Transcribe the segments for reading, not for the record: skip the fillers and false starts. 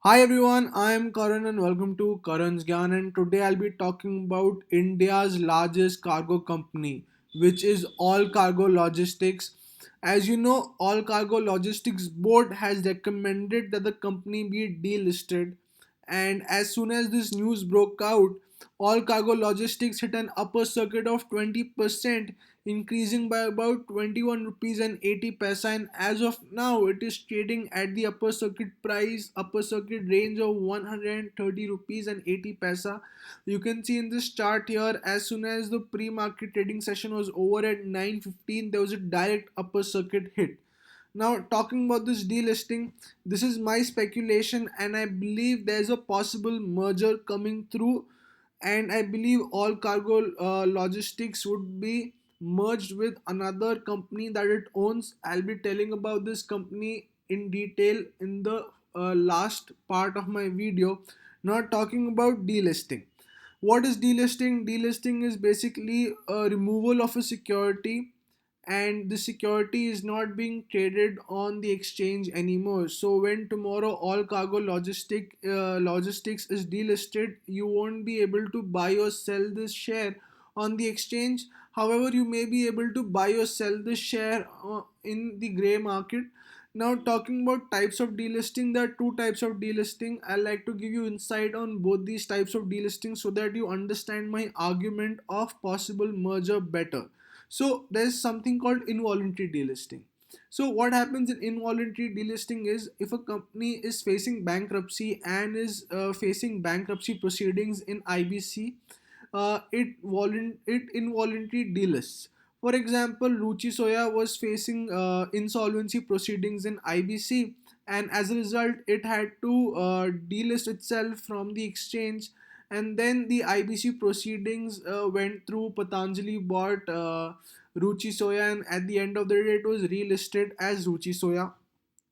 Hi everyone, I am Karan and welcome to Karan's Gyan, and today I'll be talking about India's largest cargo company, which is All Cargo Logistics. As you know, All Cargo Logistics Board has recommended that the company be delisted, and as soon as this news broke out, All Cargo Logistics hit an upper circuit of 20%, increasing by about 21 rupees and 80 paisa, and as of now it is trading at the upper circuit range of 130 rupees and 80 paisa. You can see in this chart here, as soon as the pre-market trading session was over at 9:15, there was a direct upper circuit hit. Now, talking about this delisting, this is my speculation, and I believe there's a possible merger coming through. And I believe All Cargo Logistics would be merged with another company that it owns. I'll be telling about this company in detail in the last part of my video. Now, talking about delisting. What is delisting? Delisting is basically a removal of a security, and the security is not being traded on the exchange anymore. So when tomorrow All Cargo Logistics is delisted, you won't be able to buy or sell this share on the exchange. However, you may be able to buy or sell this share in the gray market. Now, talking about types of delisting, there are two types of delisting. I like to give you insight on both these types of delisting so that you understand my argument of possible merger better. So there's something called involuntary delisting. So what happens in involuntary delisting is, if a company is facing bankruptcy and is facing bankruptcy proceedings in IBC, it involuntary delists. For example, Ruchi Soya was facing insolvency proceedings in IBC, and as a result, it had to delist itself from the exchange. And then the IBC proceedings went through. Patanjali bought Ruchi Soya, and at the end of the day, it was relisted as Ruchi Soya.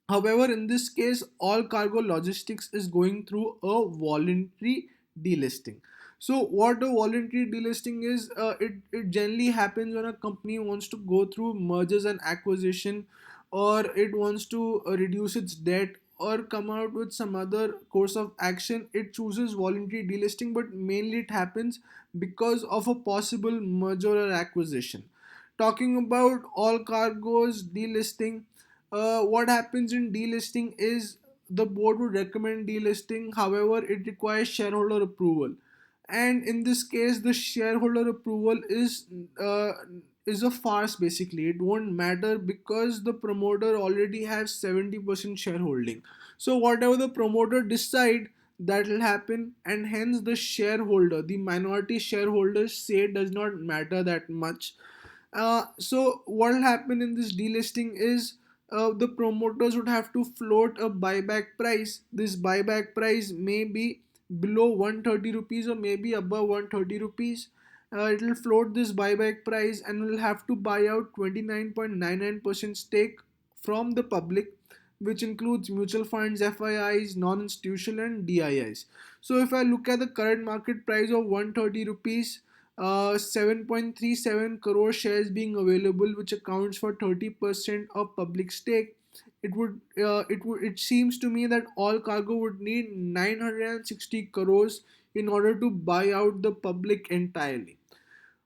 However, in this case, All Cargo Logistics is going through a voluntary delisting. So, what a voluntary delisting is, it generally happens when a company wants to go through mergers and acquisition, or it wants to reduce its debt, or come out with some other course of action. It chooses voluntary delisting, but mainly it happens because of a possible merger or acquisition. Talking about All Cargo's delisting, what happens in delisting is the board would recommend delisting. However, it requires shareholder approval, and in this case, the shareholder approval uh, is a farce. Basically, it won't matter because the promoter already has 70% shareholding. So whatever the promoter decide, that will happen, and hence the minority shareholders say does not matter that much. So what will happen in this delisting is, the promoters would have to float a buyback price. This buyback price may be below 130 rupees or maybe above 130 rupees. It will float this buyback price and will have to buy out 29.99% stake from the public, which includes mutual funds, FIIs, non-institutional, and DIIs. So if I look at the current market price of 130 rupees, 7.37 crore shares being available, which accounts for 30% of public stake. It seems to me that All Cargo would need 960 crores in order to buy out the public entirely.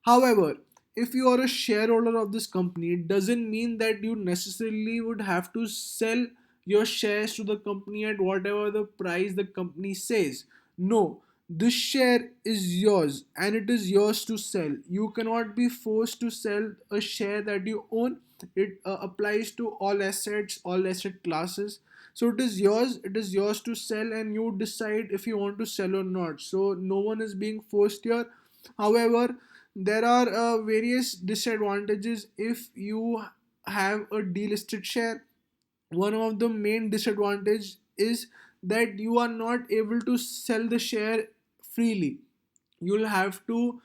However, if you are a shareholder of this company, it doesn't mean that you necessarily would have to sell your shares to the company at whatever the price the company says. No, this share is yours and it is yours to sell. You cannot be forced to sell a share that you own. It applies to all asset classes. So it is yours to sell, and you decide if you want to sell or not. So no one is being forced here. However, there are various disadvantages if you have a delisted share. One of the main disadvantage is that you are not able to sell the share freely. You'll have to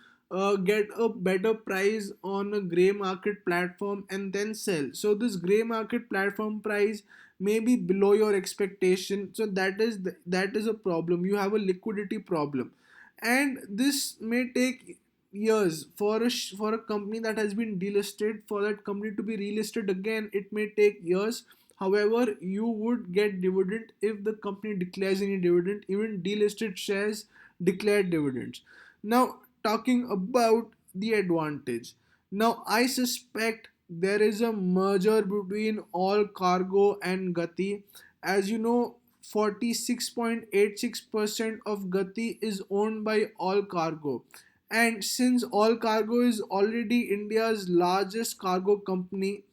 get a better price on a gray market platform and then sell. So this gray market platform price may be below your expectation. So that is a problem. You have a liquidity problem, and this may take years for a company that has been delisted. For that company to be relisted again, it may take years. However, you would get dividend if the company declares any dividend. Even delisted shares declare dividends. Now, talking about the advantage, now I suspect there is a merger between All Cargo and Gati. As you know, 46.86% of Gati is owned by All Cargo, and since All Cargo is already India's largest cargo company,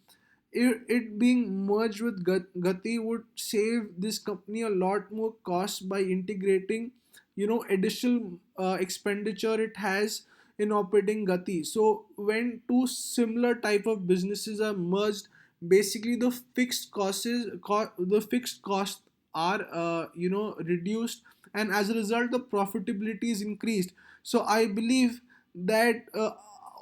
it being merged with Gati would save this company a lot more cost by integrating, additional expenditure it has in operating Gati. So when two similar type of businesses are merged, basically the fixed costs are reduced, and as a result the profitability is increased. So I believe that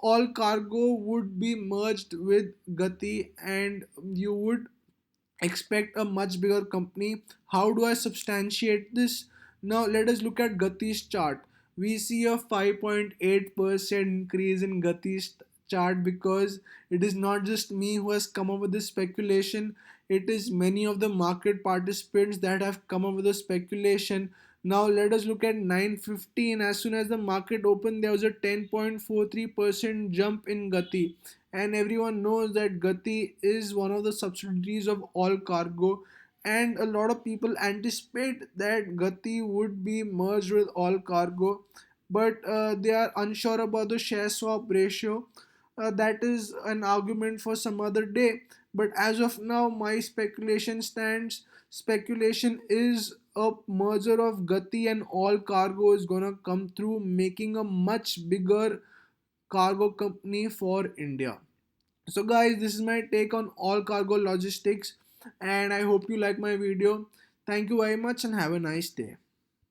All Cargo would be merged with Gati, and you would expect a much bigger company. How do I substantiate this? Now let us look at Gati's chart. We see a 5.8% increase in Gati's chart, because it is not just me who has come up with this speculation. It is many of the market participants that have come up with the speculation. Now let us look at 9:15. As soon as the market opened, there was a 10.43% jump in Gati, and everyone knows that Gati is one of the subsidiaries of All Cargo, and a lot of people anticipate that Gati would be merged with All Cargo, but they are unsure about the share swap ratio. That is an argument for some other day. But as of now, my speculation stands. Speculation is a merger of Gati and All Cargo is gonna come through, making a much bigger cargo company for India. So guys, this is my take on All Cargo Logistics, and I hope you like my video. Thank you very much and have a nice day.